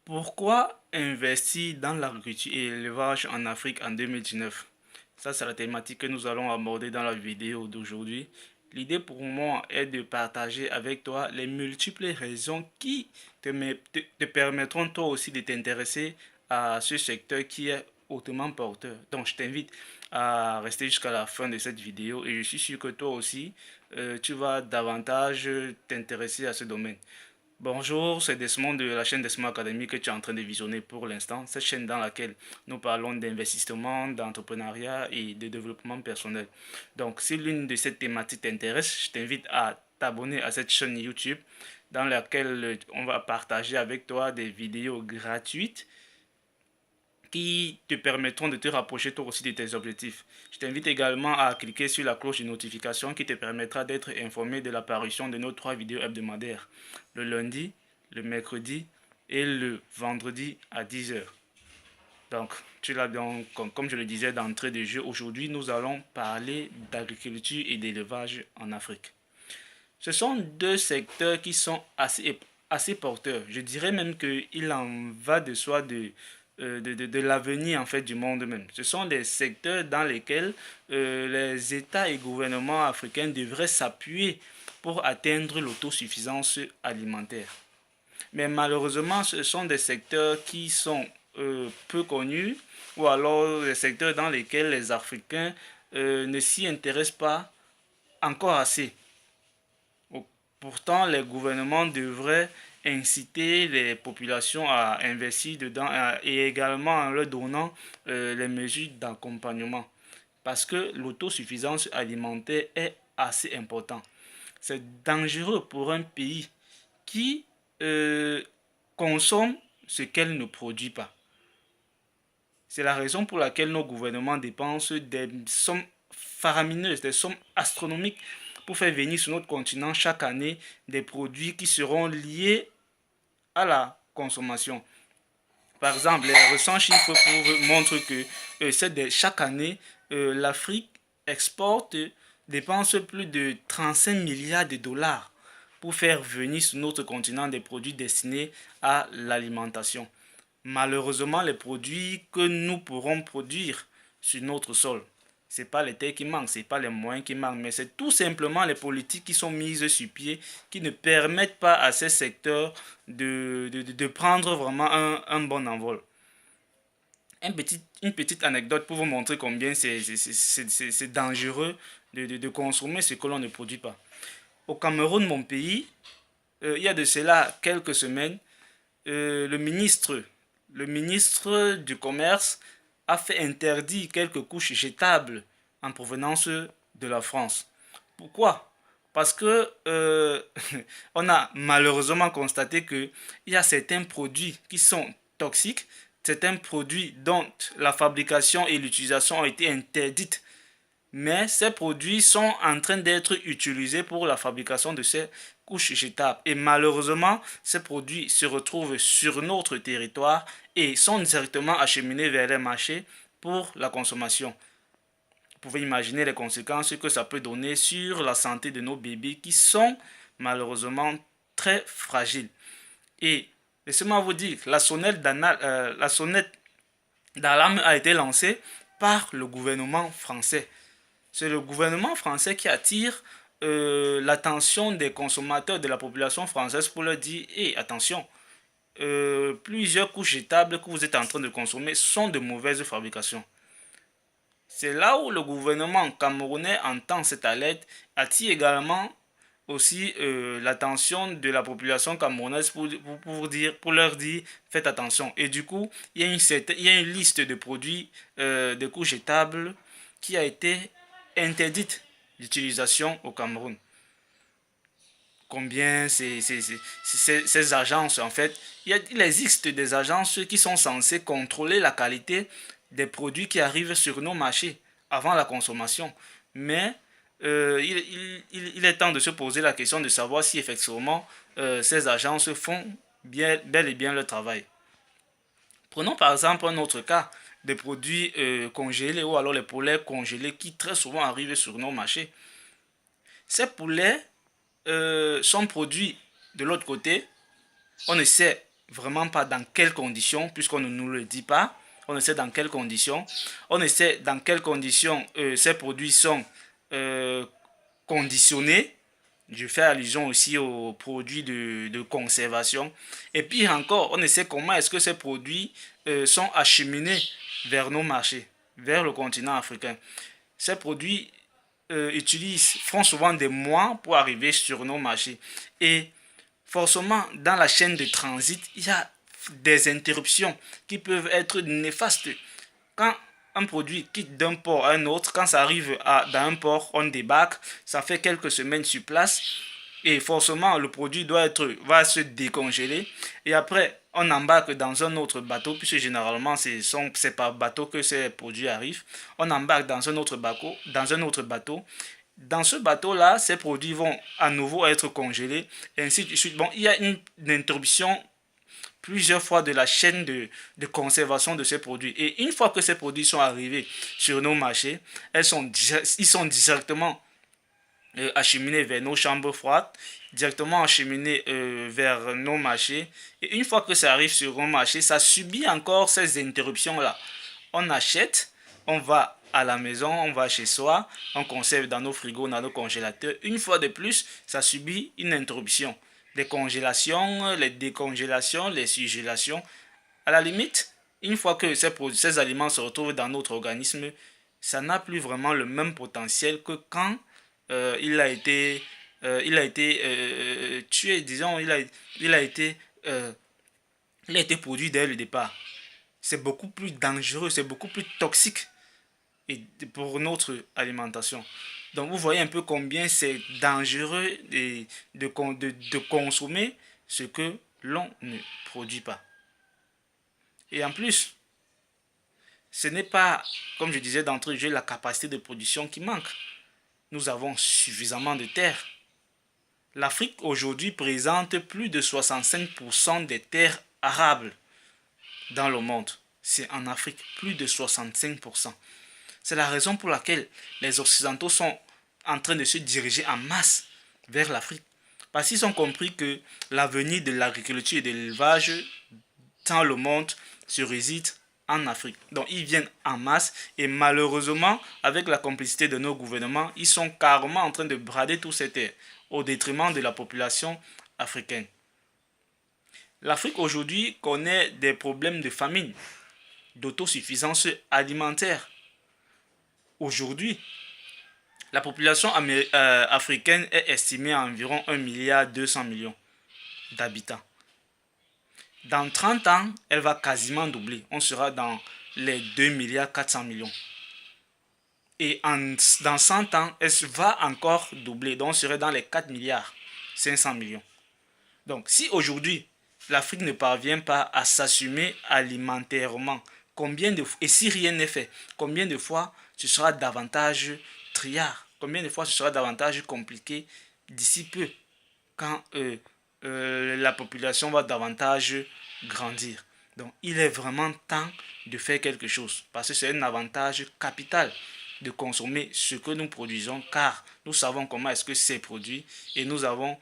Pourquoi investir dans l'agriculture et l'élevage en Afrique en 2019? Ça, c'est la thématique que nous allons aborder dans la vidéo d'aujourd'hui. L'idée pour moi est de partager avec toi les multiples raisons qui te permettront toi aussi de t'intéresser à ce secteur qui est hautement porteur. Donc, je t'invite à rester jusqu'à la fin de cette vidéo et je suis sûr que toi aussi, tu vas davantage t'intéresser à ce domaine. Bonjour, c'est Desmond de la chaîne Desmond Academy que tu es en train de visionner pour l'instant. Cette chaîne dans laquelle nous parlons d'investissement, d'entrepreneuriat et de développement personnel. Donc, si l'une de ces thématiques t'intéresse, je t'invite à t'abonner à cette chaîne YouTube dans laquelle on va partager avec toi des vidéos gratuites qui te permettront de te rapprocher toi aussi de tes objectifs. Je t'invite également à cliquer sur la cloche de notification qui te permettra d'être informé de l'apparition de nos 3 vidéos hebdomadaires, le lundi, le mercredi et le vendredi à 10 heures. Donc, tu l'as donc, comme je le disais d'entrée de jeu, aujourd'hui nous allons parler d'agriculture et d'élevage en Afrique. Ce sont deux secteurs qui sont assez porteurs. Je dirais même qu'il en va de soi de l'avenir en fait du monde même. Ce sont des secteurs dans lesquels les États et gouvernements africains devraient s'appuyer pour atteindre l'autosuffisance alimentaire. Mais malheureusement, ce sont des secteurs qui sont peu connus ou alors des secteurs dans lesquels les Africains ne s'y intéressent pas encore assez. Pourtant, les gouvernements devraient inciter les populations à investir dedans et également en leur donnant les mesures d'accompagnement. Parce que l'autosuffisance alimentaire est assez importante. C'est dangereux pour un pays qui euh, consomme ce qu'elle ne produit pas. C'est la raison pour laquelle nos gouvernements dépensent des sommes faramineuses, des sommes astronomiques pour faire venir sur notre continent chaque année des produits qui seront liés à la consommation. Par exemple, les récents chiffres montrent que chaque année, l'Afrique exporte, dépense plus de 35 milliards de dollars pour faire venir sur notre continent des produits destinés à l'alimentation. Malheureusement, les produits que nous pourrons produire sur notre sol, ce n'est pas les terres qui manquent, ce n'est pas les moyens qui manquent, mais c'est tout simplement les politiques qui sont mises sur pied qui ne permettent pas à ces secteurs de prendre vraiment un bon envol. Une petite anecdote pour vous montrer combien c'est dangereux de consommer ce que l'on ne produit pas. Au Cameroun, mon pays, il y a de cela quelques semaines, le ministre du Commerce a fait interdire quelques couches jetables en provenance de la France. Pourquoi? Parce que on a malheureusement constaté qu'il y a certains produits qui sont toxiques, certains produits dont la fabrication et l'utilisation ont été interdites, mais ces produits sont en train d'être utilisés pour la fabrication de ces couches jetables. Et malheureusement, ces produits se retrouvent sur notre territoire et sont directement acheminés vers les marchés pour la consommation. Vous pouvez imaginer les conséquences que ça peut donner sur la santé de nos bébés qui sont malheureusement très fragiles. Et laissez-moi vous dire, la sonnette d'alarme a été lancée par le gouvernement français. C'est le gouvernement français qui attire l'attention des consommateurs de la population française pour leur dire, hé, attention, plusieurs couches jetables que vous êtes en train de consommer sont de mauvaise fabrication. C'est là où le gouvernement camerounais entend cette alerte, attire également aussi l'attention de la population camerounaise pour leur dire faites attention. Et du coup, il y a une liste de produits de couches jetables qui a été interdite d'utilisation au Cameroun. Combien ces agences, en fait, il existe des agences qui sont censées contrôler la qualité des produits qui arrivent sur nos marchés avant la consommation. Mais il est temps de se poser la question de savoir si effectivement ces agences font bel et bien leur travail. Prenons par exemple un autre cas, des produits congelés ou alors les poulets congelés qui très souvent arrivent sur nos marchés. Ces poulets sont produits de l'autre côté, on ne sait vraiment pas dans quelles conditions, puisqu'on ne nous le dit pas. On ne sait dans quelles conditions. On ne sait dans quelles conditions ces produits sont euh, conditionnés. Je fais allusion aussi aux produits de conservation. Et puis encore, on ne sait comment est-ce que ces produits sont acheminés vers nos marchés, vers le continent africain. Ces produits font souvent des mois pour arriver sur nos marchés. Et forcément, dans la chaîne de transit, il y a des interruptions qui peuvent être néfastes. Quand un produit quitte d'un port à un autre, quand ça arrive dans un port, on débarque, ça fait quelques semaines sur place, et forcément le produit va se décongeler, et après on embarque dans un autre bateau, puisque généralement c'est par bateau que ces produits arrivent. On embarque dans un autre bateau, dans ce bateau-là, ces produits vont à nouveau être congelés, et ainsi de suite. Bon, il y a une interruption plusieurs fois de la chaîne de conservation de ces produits. Et une fois que ces produits sont arrivés sur nos marchés, ils sont directement acheminés vers nos chambres froides, directement acheminés vers nos marchés. Et une fois que ça arrive sur nos marchés, ça subit encore ces interruptions-là. On achète, on va à la maison, on va chez soi, on conserve dans nos frigos, dans nos congélateurs. Une fois de plus, ça subit une interruption. Les congélations, les décongélations, les surgélations. À la limite, une fois que ces aliments se retrouvent dans notre organisme, ça n'a plus vraiment le même potentiel que quand il a été tué, disons, euh, il a été produit dès le départ. C'est beaucoup plus dangereux, c'est beaucoup plus toxique pour notre alimentation. Donc vous voyez un peu combien c'est dangereux de consommer ce que l'on ne produit pas. Et en plus, ce n'est pas, comme je disais d'entrée de jeu, la capacité de production qui manque. Nous avons suffisamment de terres. L'Afrique aujourd'hui présente plus de 65% des terres arables dans le monde. C'est en Afrique, plus de 65%. C'est la raison pour laquelle les Occidentaux sont en train de se diriger en masse vers l'Afrique. Parce qu'ils ont compris que l'avenir de l'agriculture et de l'élevage dans le monde se réside en Afrique. Donc ils viennent en masse et malheureusement, avec la complicité de nos gouvernements, ils sont carrément en train de brader tous ces terres au détriment de la population africaine. L'Afrique aujourd'hui connaît des problèmes de famine, d'autosuffisance alimentaire. Aujourd'hui, la population africaine est estimée à environ 1,2 milliard d'habitants. Dans 30 ans, elle va quasiment doubler. On sera dans les 2,4 milliards. Et dans 100 ans, elle va encore doubler. Donc on serait dans les 4,5 milliards. Donc si aujourd'hui, l'Afrique ne parvient pas à s'assumer alimentairement, et si rien n'est fait, combien de fois ce sera davantage triard, combien de fois ce sera davantage compliqué d'ici peu, quand la population va davantage grandir. Donc il est vraiment temps de faire quelque chose, parce que c'est un avantage capital de consommer ce que nous produisons, car nous savons comment est-ce que c'est produit, et nous avons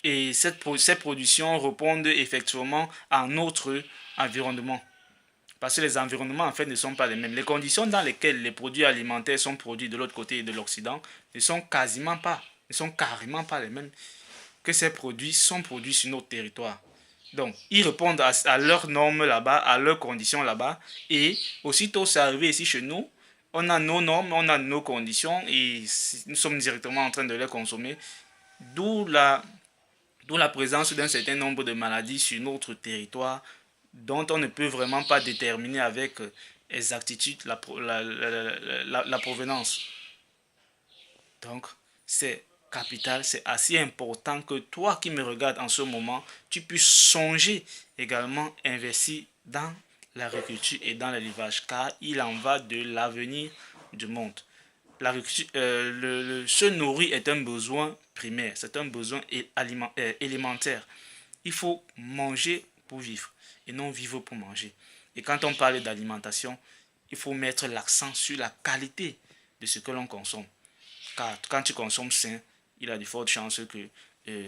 ces productions répondent effectivement à notre environnement. Parce que les environnements, en fait, ne sont pas les mêmes. Les conditions dans lesquelles les produits alimentaires sont produits de l'autre côté de l'Occident ne sont carrément pas les mêmes que ces produits sont produits sur notre territoire. Donc, ils répondent à leurs normes là-bas, à leurs conditions là-bas. Et aussitôt c'est arrivé ici chez nous, on a nos normes, on a nos conditions et nous sommes directement en train de les consommer. D'où la présence d'un certain nombre de maladies sur notre territoire dont on ne peut vraiment pas déterminer avec exactitude la provenance. Donc, c'est capital, c'est assez important que toi qui me regardes en ce moment, tu puisses songer également investir dans l'agriculture et dans l'élevage, car il en va de l'avenir du monde. Se nourrir est un besoin primaire, c'est un besoin élémentaire. Il faut manger pour vivre et non vivre pour manger. Et quand on parle d'alimentation, il faut mettre l'accent sur la qualité de ce que l'on consomme. Car quand tu consommes sain, il y a de fortes chances que,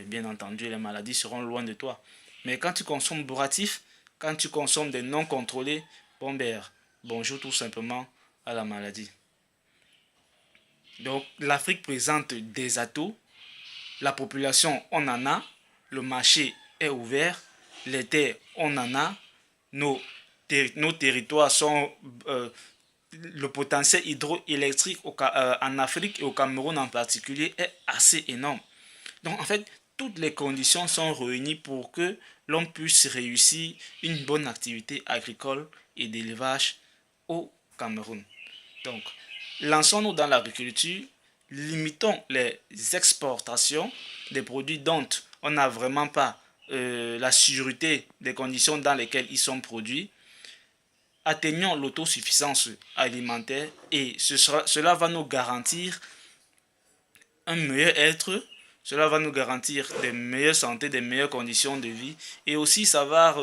bien entendu, les maladies seront loin de toi. Mais quand tu consommes bourratif, quand tu consommes des non contrôlés, bon ben, bonjour tout simplement à la maladie. Donc l'Afrique présente des atouts, la population on en a, le marché est ouvert, les terres on en a, nos, nos territoires sont... le potentiel hydroélectrique en Afrique et au Cameroun en particulier est assez énorme. Donc en fait, toutes les conditions sont réunies pour que l'on puisse réussir une bonne activité agricole et d'élevage au Cameroun. Donc, lançons-nous dans l'agriculture, limitons les exportations des produits dont on n'a vraiment pas la sûreté des conditions dans lesquelles ils sont produits. Atteignons l'autosuffisance alimentaire et cela va nous garantir un meilleur être, cela va nous garantir des meilleures santé, des meilleures conditions de vie et aussi ça va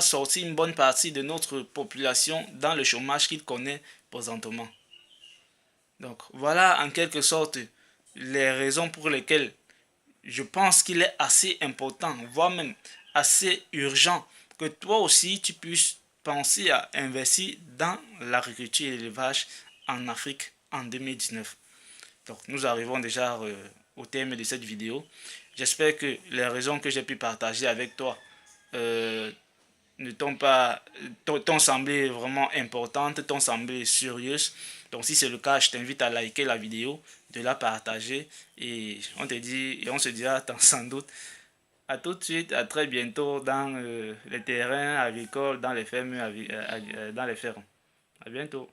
sortir une bonne partie de notre population dans le chômage qu'il connaît présentement. Donc voilà en quelque sorte les raisons pour lesquelles je pense qu'il est assez important, voire même assez urgent que toi aussi tu puisses penser à investir dans l'agriculture et l'élevage en Afrique en 2019. Donc nous arrivons déjà au terme de cette vidéo. J'espère que les raisons que j'ai pu partager avec toi euh, ne t'ont semblé vraiment importantes, t'ont semblé sérieuses. Donc si c'est le cas, je t'invite à liker la vidéo, de la partager et on te dit et on se dira sans doute à tout de suite, à très bientôt dans les terrains agricoles, dans les fermes, dans les fermes. À bientôt.